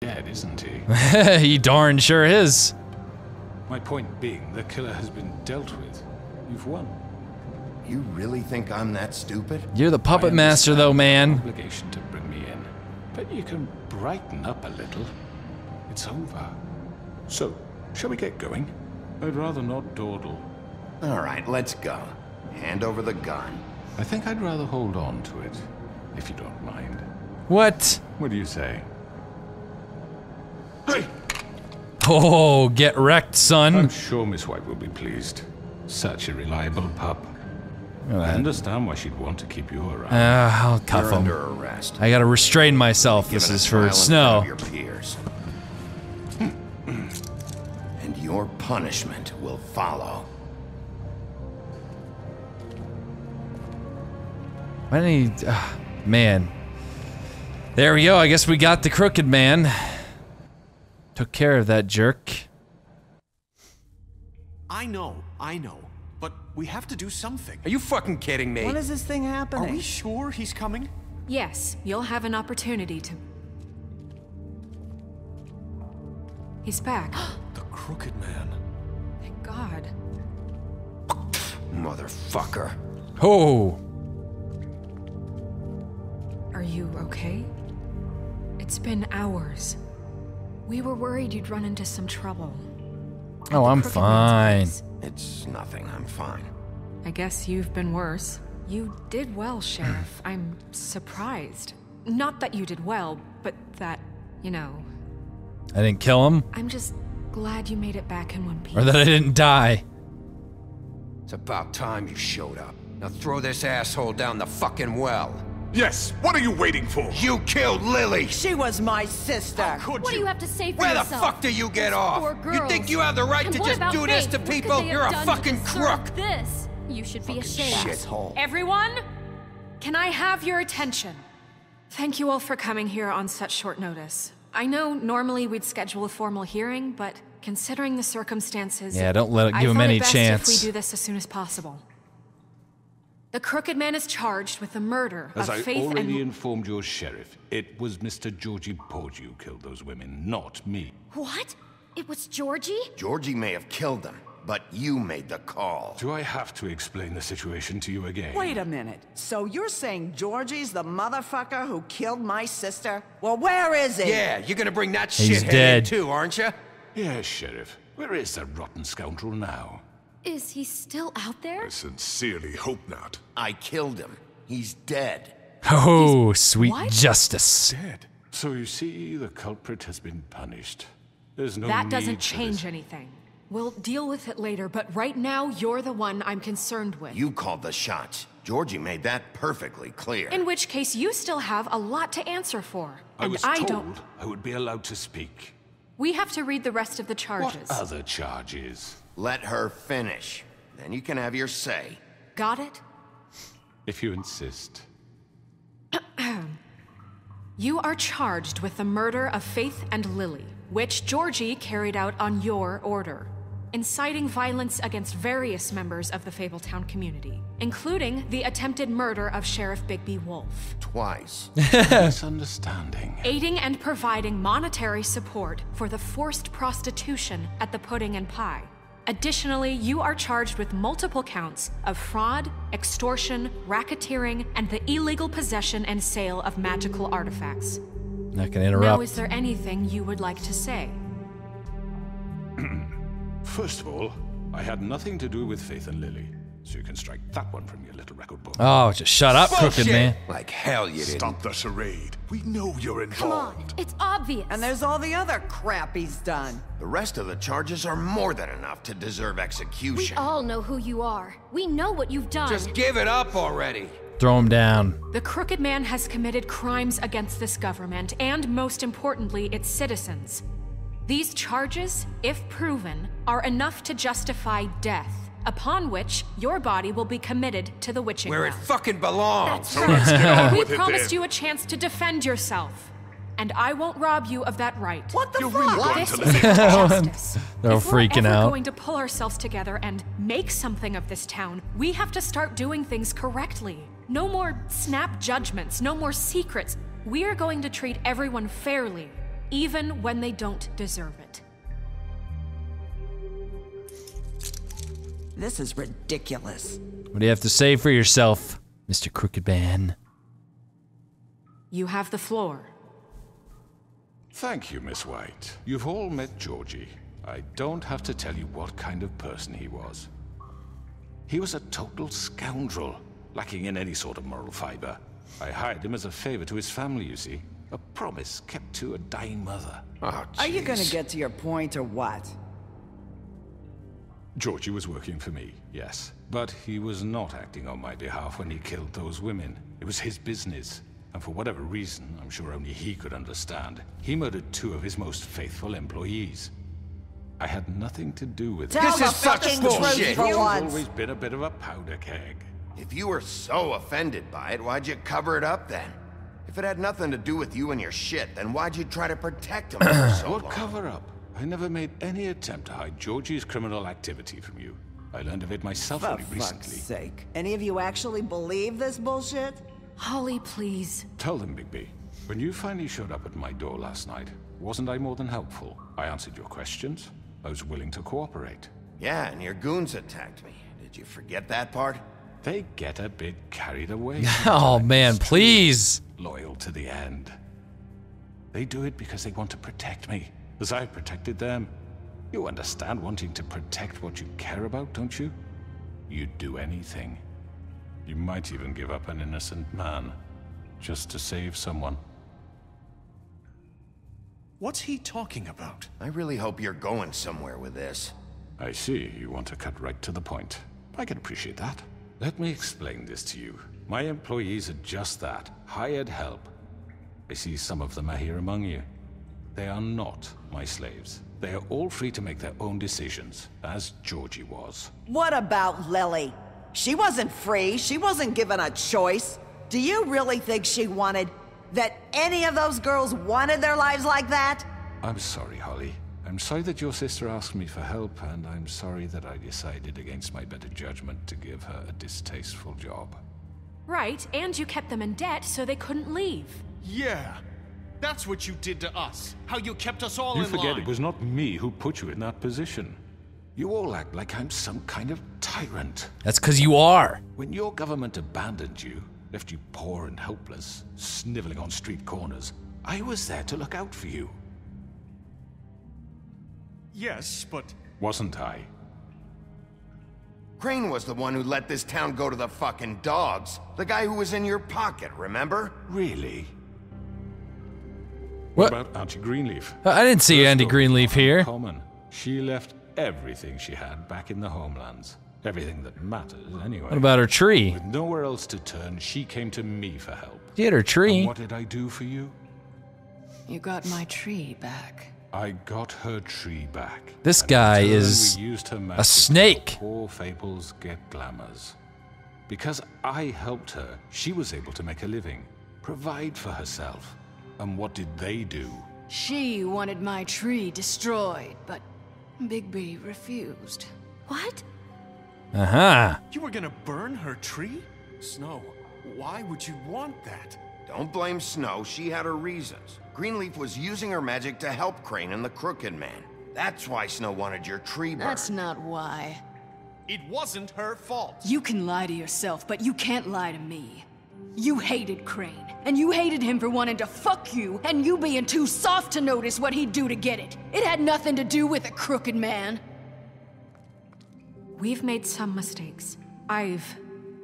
dead, isn't he? He darn sure is. My point being, the killer has been dealt with. You've won. You really think I'm that stupid? You're the puppet master, though, man. Obligation to bring me in, but you can brighten up a little. It's over. So, shall we get going? I'd rather not dawdle. All right, let's go. Hand over the gun. I think I'd rather hold on to it, if you don't mind. What? What do you say? Hey! Oh, get wrecked, son. I'm sure Miss White will be pleased. Such a reliable pup. I understand why she'd want to keep you around. I'll cuff You're him. under arrest. I gotta restrain myself. This is for Snow. Your peers. And your punishment will follow. Why didn't he... man. There we go. I guess we got the crooked man. Took care of that jerk. I know. But we have to do something. Are you fucking kidding me? When is this thing happening? Are we sure he's coming? Yes, you'll have an opportunity to... He's back. The Crooked Man. Thank God. Motherfucker. Oh. Are you okay? It's been hours. We were worried you'd run into some trouble. Oh, I'm fine. It's nothing, I'm fine. I guess you've been worse. You did well, Sheriff. I'm surprised. Not that you did well, but that, you know... I didn't kill him? I'm just glad you made it back in one piece. Or that I didn't die. It's about time you showed up. Now throw this asshole down the fucking well. Yes, what are you waiting for? You killed Lily! She was my sister. What do you have to say for Where yourself? the fuck do you get Those off? poor You girls. think you have the right And to what just about do this Faith? to What could people? they You're a have done to fucking deserve crook! This. You should be ashamed. Shithole. Everyone, can I have your attention? Thank you all for coming here on such short notice. I know normally we'd schedule a formal hearing, but considering the circumstances... Yeah, don't let it give him any chance. I thought it best if we do this as soon as possible. The Crooked Man is charged with the murder As of I Faith already and... informed your sheriff, it was Mr. Georgie Porgy who killed those women, not me. What? It was Georgie? Georgie may have killed them, but you made the call. Do I have to explain the situation to you again? Wait a minute. So you're saying Georgie's the motherfucker who killed my sister? Well, where is he? Yeah, you're gonna bring that He's shithead dead. in too, aren't you? Yes, Sheriff. Where is that rotten scoundrel now? Is he still out there? I sincerely hope not. I killed him. He's dead. Oh, sweet What? justice. Dead. So you see, the culprit has been punished. There's no That need doesn't for change this. anything. We'll deal with it later, but right now, you're the one I'm concerned with. You called the shots. Georgie made that perfectly clear. In which case, you still have a lot to answer for. I And was I told don't... I would be allowed to speak. We have to read the rest of the What charges. other charges? Let her finish. Then you can have your say. Got it? If you insist. You are charged with the murder of Faith and Lily, which Georgie carried out on your order, inciting violence against various members of the Fabletown community, including the attempted murder of Sheriff Bigby Wolf, Twice. Misunderstanding. aiding and providing monetary support for the forced prostitution at the Pudding and Pie. Additionally, you are charged with multiple counts of fraud, extortion, racketeering, and the illegal possession and sale of magical artifacts. Not gonna Now, interrupt. is there anything you would like to say? First of all, I had nothing to do with Faith and Lily, so you can strike that one from your little record book. Oh, just shut up, crooked Bullshit! man. Like hell you didn't. Stop the charade. We know you're involved. Come on, it's obvious. And there's all the other crap he's done. The rest of the charges are more than enough to deserve We execution. all know who you are. We know what you've done. Just give it up already. Throw him down. The Crooked Man has committed crimes against this government and, most importantly, its citizens. These charges, if proven, are enough to justify death, upon which your body will be committed to the witching Where it well. fucking belongs. That's So let's get on We with it promised then. you a chance to defend yourself, and I won't rob you of that right. What the You fuck? really want This to is live justice. They're If we're freaking ever out. going to pull ourselves together and make something of this town, we have to start doing things correctly. No more snap judgments, no more secrets. We are going to treat everyone fairly. even when they don't deserve it. This is ridiculous. What do you have to say for yourself, Mr. Crooked Man? You have the floor. Thank you, Miss White. You've all met Georgie. I don't have to tell you what kind of person he was. He was a total scoundrel, lacking in any sort of moral fiber. I hired him as a favor to his family, you see. A promise kept to a dying mother. Oh, Are you gonna jeez. get to your point or what? Georgie was working for me, yes. But he was not acting on my behalf when he killed those women. It was his business. And for whatever reason, I'm sure only he could understand, he murdered 2 of his most faithful employees. I had nothing to do with it. Tell This the is such fucking bullshit. truth for He's once. always been a bit of a powder keg. If you were so offended by it, why'd you cover it up then? If it had nothing to do with you and your shit, then why'd you try to protect him for so What long? cover up? I never made any attempt to hide Georgie's criminal activity from you. I learned of it myself For only fuck's recently. sake. Any of you actually believe this bullshit? Holly, please. Tell them, Bigby. When you finally showed up at my door last night, wasn't I more than helpful? I answered your questions. I was willing to cooperate. Yeah, and your goons attacked me. Did you forget that part? They get a bit carried away. Oh sometimes. man, please. Loyal to the end. They do it because they want to protect me, as I protected them. You understand wanting to protect what you care about, don't you? You'd do anything. You might even give up an innocent man, just to save someone. What's he talking about? I really hope you're going somewhere with this. I see you want to cut right to the point. I can appreciate that. Let me explain this to you. My employees are just that, hired help. I see some of them are here among you. They are not my slaves. They are all free to make their own decisions, as Georgie was. What about Lily? She wasn't free. She wasn't given a choice. Do you really think she wanted... that any of those girls wanted their lives like that? I'm sorry, Holly. I'm sorry that your sister asked me for help, and I'm sorry that I decided against my better judgment to give her a distasteful job. Right, and you kept them in debt so they couldn't leave. Yeah, that's what you did to us. How you kept us all You in forget line. it was not me who put you in that position. You all act like I'm some kind of tyrant. That's because you are. When your government abandoned you, left you poor and helpless, sniveling on street corners, I was there to look out for you. Yes, but Wasn't I? Crane was the one who let this town go to the fucking dogs. The guy who was in your pocket, remember? Really? What? What about Auntie Greenleaf? I didn't see First Andy off, Greenleaf here. Common. She left everything she had back in the homelands. Everything that matters, anyway. What about her tree? With nowhere else to turn, she came to me for help. She had her And tree. what did I do for you? You got my tree back. I got her tree back. This And guy in turn, is we used her a magic to snake. help poor Fables get glamours. Because I helped her, she was able to make a living, provide for herself. And what did they do? She wanted my tree destroyed, but Bigby refused. What? Uh-huh. you were gonna burn her tree? Snow, why would you want that? Don't blame Snow, she had her reasons. Greenleaf was using her magic to help Crane and the Crooked Man. That's why Snow wanted your tree burned. That's not why. It wasn't her fault. You can lie to yourself, but you can't lie to me. You hated Crane, and you hated him for wanting to fuck you, and you being too soft to notice what he'd do to get it. It had nothing to do with a Crooked Man. We've made some mistakes. I've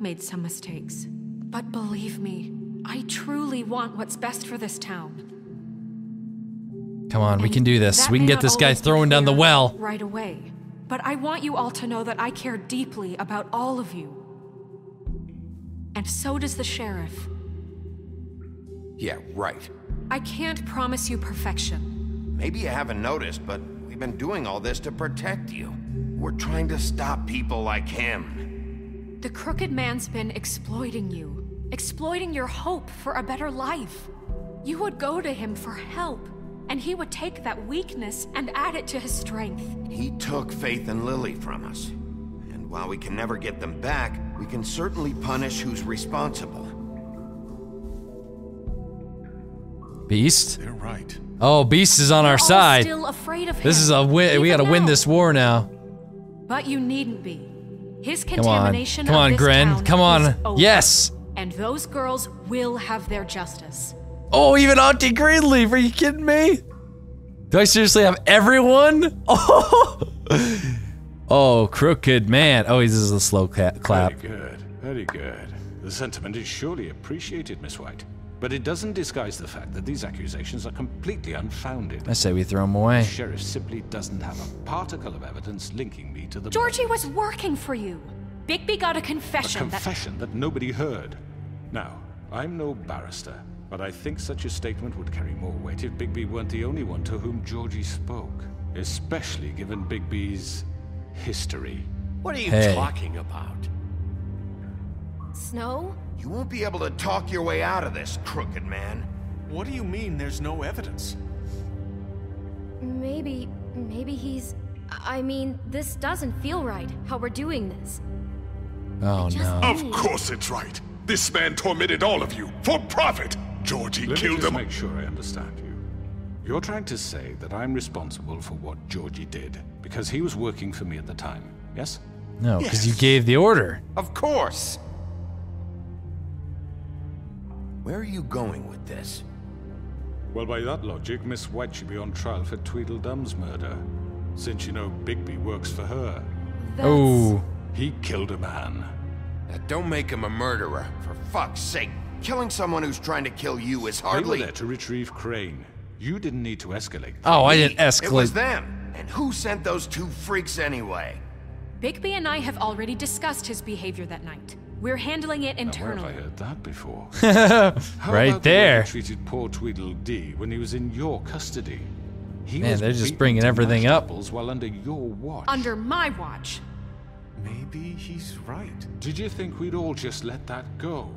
made some mistakes. But believe me, I truly want what's best for this town. Come on, we And can do this. that We can may get not this guy always be throwing down the clear well. right away. But I want you all to know that I care deeply about all of you. And so does the sheriff. Yeah, right. I can't promise you perfection. Maybe you haven't noticed, but we've been doing all this to protect you. We're trying to stop people like him. The Crooked Man's been exploiting you, exploiting your hope for a better life. You would go to him for help, and he would take that weakness and add it to his strength. He took Faith and Lily from us. And while we can never get them back, we can certainly punish who's responsible. Beast? They're right. Oh, Beast is on our You're all side. still afraid of him, This is a win. We even gotta win now. this war now. But you needn't be. His Come on. contamination Come of on, this Gren. town Come on. is over. Yes. And those girls will have their justice. Oh, even Auntie Greenleaf. Are you kidding me? Do I seriously have everyone? Oh, oh, crooked man. Oh, this is a slow clap. Very good, very good. The sentiment is surely appreciated, Miss White. But it doesn't disguise the fact that these accusations are completely unfounded. I say we throw him away. The sheriff simply doesn't have a particle of evidence linking me to the Georgie murders. was working for you. Bigby got a confession, A confession that nobody heard. Now, I'm no barrister, but I think such a statement would carry more weight if Bigby weren't the only one to whom Georgie spoke. Especially given Bigby's history. What are you Hey. talking about? Snow? You won't be able to talk your way out of this, crooked man. What do you mean there's no evidence? Maybe he's... I mean, this doesn't feel right, how we're doing this. Oh no. Of course it's right. This man tormented all of you for profit. Georgie Let me killed just them. make sure I understand you. You're trying to say that I'm responsible for what Georgie did because he was working for me at the time, yes? No, because you gave the order. Of course. Where are you going with this? Well, by that logic, Miss White should be on trial for Tweedledum's murder. Since you know Bigby works for her. Oh. He killed a man. Now, don't make him a murderer, for fuck's sake. Killing someone who's trying to kill you is They were hardly... there to retrieve Crane. You didn't need to escalate. Oh, I didn't It was escalate. them. And who sent those two freaks anyway? Bigby and I have already discussed his behavior that night. We're handling it Now, where have I internally. heard that before? How Right about the way you there. treated poor Tweedledee when he was in your custody? He Man, was they're just beaten bringing to everything mash up. apples while under your watch. Under my watch. Maybe he's right. Did you think we'd all just let that go?